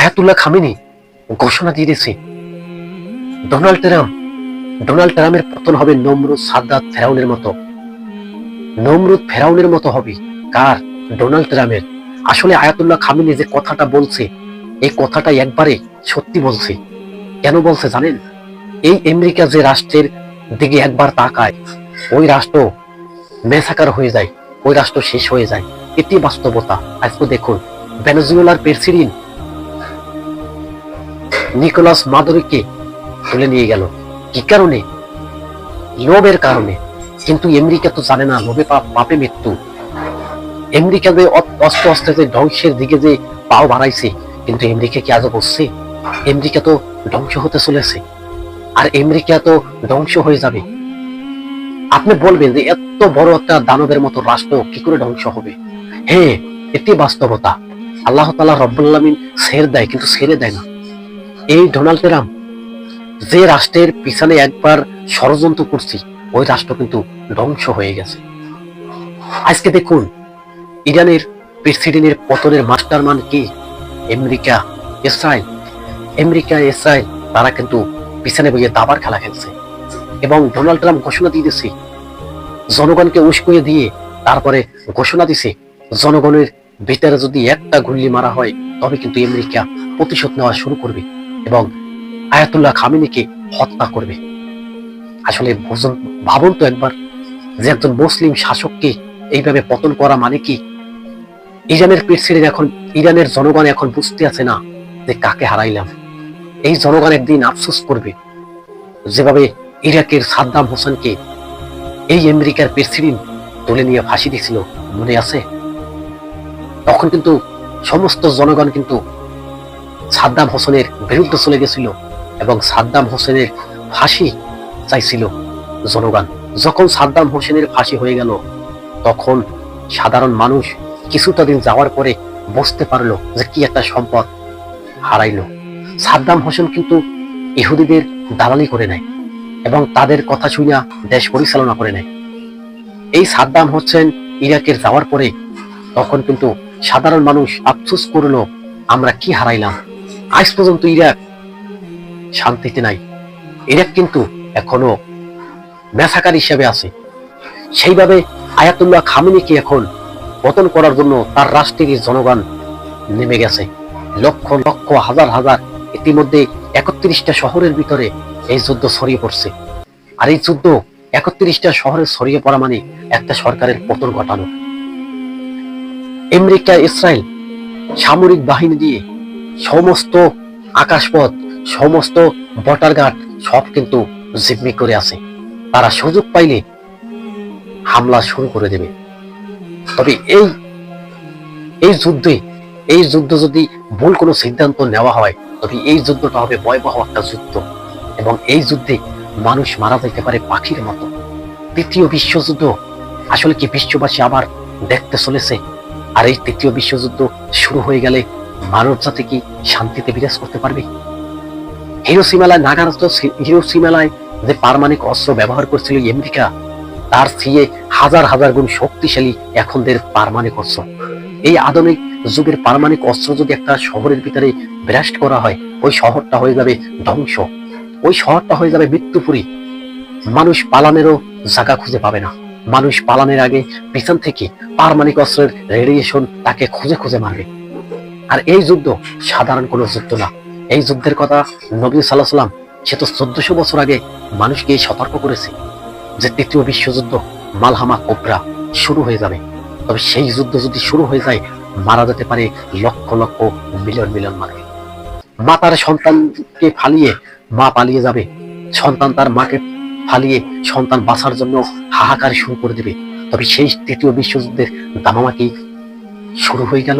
Ayatollah Khamenei ঘোষণা দিয়ে দিয়েছে ডোনাল্ড ট্রাম্পের পতন হবে নমরুদ সাদ্দাত ফেরাউনের মতো। নমরুদ ফেরাউনের মতো হবে কার? ডোনাল্ড ট্রাম্পের। আসলে আয়াতুল্লাহ খামেনি যে কথাটা বলছে এই কথাটা একবারে সত্যি বলছে। কেন বলছে জানেন? এই আমেরিকা যে রাষ্ট্রের দিকে একবার তাকায় ওই রাষ্ট্র মেসাকার হয়ে যায়, ওই রাষ্ট্র শেষ হয়ে যায়। এটি বাস্তবতা। আজকে দেখুন ভেনেজুয়েলার প্রেসিডেন্ট নিকোলাস মাদুরোকে তুলে নিয়ে গেল কি কারণে? লোভের কারণে। কিন্তু আমেরিকা তো জানে না লোভে পাপে মৃত্যু। আমেরিকা যে অস্তে অস্তে যে ধ্বংসের দিকে যে পাও বাড়াইছে, কিন্তু আমেরিকা কি আজও বসছে? আমেরিকা তো ধ্বংস হতে চলেছে, আর আমেরিকা তো ধ্বংস হয়ে যাবে। আপনি বলবেন যে এত বড় একটা দানবের মতো রাষ্ট্র কি করে ধ্বংস হবে? হ্যাঁ, এটি বাস্তবতা। আল্লাহ তাআলা রব্বুল আলামিন ছেড়ে দেয়, কিন্তু ছেড়ে দেয় না। এই ডোনাল্ড ট্রাম্প যে রাষ্ট্রের পিছনে একবার ষড়যন্ত্র করছি ওই রাষ্ট্র কিন্তু ধ্বংস হয়ে গেছে। আজকে দেখুন ইরানের প্রেসিডেন্টের পতনের মাস্টারমান কি? আমেরিকা ইসরায়েল তারা কিন্তু পিছনে বইয়ে দাবার খেলা খেলছে। এবং ডোনাল্ড ট্রাম্প ঘোষণা দিয়ে দিয়েছে, জনগণকে উস্কিয়ে দিয়ে তারপরে ঘোষণা দিছে জনগণের ভিতরে যদি একটা গুলি মারা হয় তবে কিন্তু আমেরিকা প্রতিশোধ নেওয়া শুরু করবে এবং আয়াতুল্লাহ খামেনিকে হত্যা করবে। আসলে ভাবুন তো একবার যে একজন মুসলিম শাসককে এইভাবে পতন করা মানে কি? ইরানের প্রেসিডেন্ট এখন, ইরানের জনগণ এখন বুঝতে আছে না যে কাকে হারাইলাম। এই জনগণ একদিন আফসোস করবে। যেভাবে ইরাকের সাদ্দাম হোসেনকে এই আমেরিকার প্রেসিডেন্ট তুলে নিয়ে ফাঁসি দিয়েছিল, মনে আছে? তখন কিন্তু সমস্ত জনগণ কিন্তু সাদ্দাম হোসেনের বিরুদ্ধে চলে গেছিল এবং সাদ্দাম হোসেনের ফাঁসি চাইছিল জনগণ। যখন সাদ্দাম হোসেনের ফাঁসি হয়ে গেল তখন সাধারণ মানুষ কিছুটা দিন যাওয়ার পরে বুঝতে পারলো যে কি একটা সম্পদ হারাইলো। সাদ্দাম হোসেন কিন্তু ইহুদিদের দালালি করে নেয় এবং তাদের কথা শুনে দেশ পরিচালনা করে নেয়। এই সাদ্দাম হোসেন ইরাকের যাওয়ার পরে তখন কিন্তু সাধারণ মানুষ আফসোস করলো আমরা কি হারাইলাম। আজ পর্যন্ত ইরাক শান্তিতে নাই। ইরাক কিন্তু এখনো মেসাকার হিসেবে আছে। সেইভাবে আয়াতুল্লাহ খামেনিকে এখন পতন করার জন্য তার রাষ্ট্রের জনগণ নেমে গেছে, লক্ষ লক্ষ হাজার হাজার। ইতিমধ্যে 31টা শহরের ভিতরে এই যুদ্ধ ছড়িয়ে পড়ছে। আর এই যুদ্ধ 31টা শহরে ছড়িয়ে পড়া মানে একটা সরকারের পতন ঘটানো। আমেরিকা ইসরায়েল সামরিক বাহিনী দিয়ে সমস্ত আকাশপথ, সমস্ত বর্ডার গার্ড সব কিন্তু জিম্মি করে আছে। তারা সুযোগ পাইলে হামলা শুরু করে দেবে। তবে এই যুদ্ধ যদি ভুল কোনো সিদ্ধান্ত নেওয়া হয় তবে এই যুদ্ধটা হবে ভয়াবহ একটা যুদ্ধ এবং এই যুদ্ধে মানুষ মারা যেতে পারে পাখির মতো। তৃতীয় বিশ্বযুদ্ধ আসলে কি বিশ্ববাসী আবার দেখতে চলেছে? আর এই তৃতীয় বিশ্বযুদ্ধ শুরু হয়ে গেলে মানব জাতি কি শান্তিতে বিরাজ করতে পারবে? হিরোশিমায় যে পারমাণবিক অস্ত্র ব্যবহার করছিল আমেরিকা, তার চেয়ে হাজার হাজার গুণ শক্তিশালী এখনদের পারমাণবিক অস্ত্র। এই আধুনিক যুগের পারমাণবিক অস্ত্র যদি একটা শহরের ভিতরে ব্লাস্ট করা হয় ওই শহরটা হয়ে যাবে ধ্বংস, ওই শহরটা হয়ে যাবে মৃত্যুপুরী। মানুষ পালানেরও জায়গা খুঁজে পাবে না। মানুষ পালানের আগে পিছন থেকে পারমাণবিক অস্ত্রের রেডিয়েশন তাকে খুঁজে খুঁজে মারবে। আর এই যুদ্ধ সাধারণ কোনো যুদ্ধ না। এই যুদ্ধের কথা নবী সাল্লাল্লাহু আলাইহি ওয়াসাল্লাম সে তো 1400 বছর আগে মানুষকে সতর্ক করেছে যে তৃতীয় বিশ্বযুদ্ধ মালহামা কোবরা শুরু হয়ে যাবে। তবে সেই যুদ্ধ যদি শুরু হয়ে যায় মারা যেতে পারে লক্ষ লক্ষ মিলিয়ন মিলিয়ন মানুষ। মা তার সন্তানকে ফালিয়ে মা পালিয়ে যাবে, সন্তান তার মাকে ফালিয়ে সন্তান বাঁচার জন্য হাহাকার শুরু করে দেবে। তবে সেই তৃতীয় বিশ্বযুদ্ধের দামামা কি শুরু হয়ে গেল?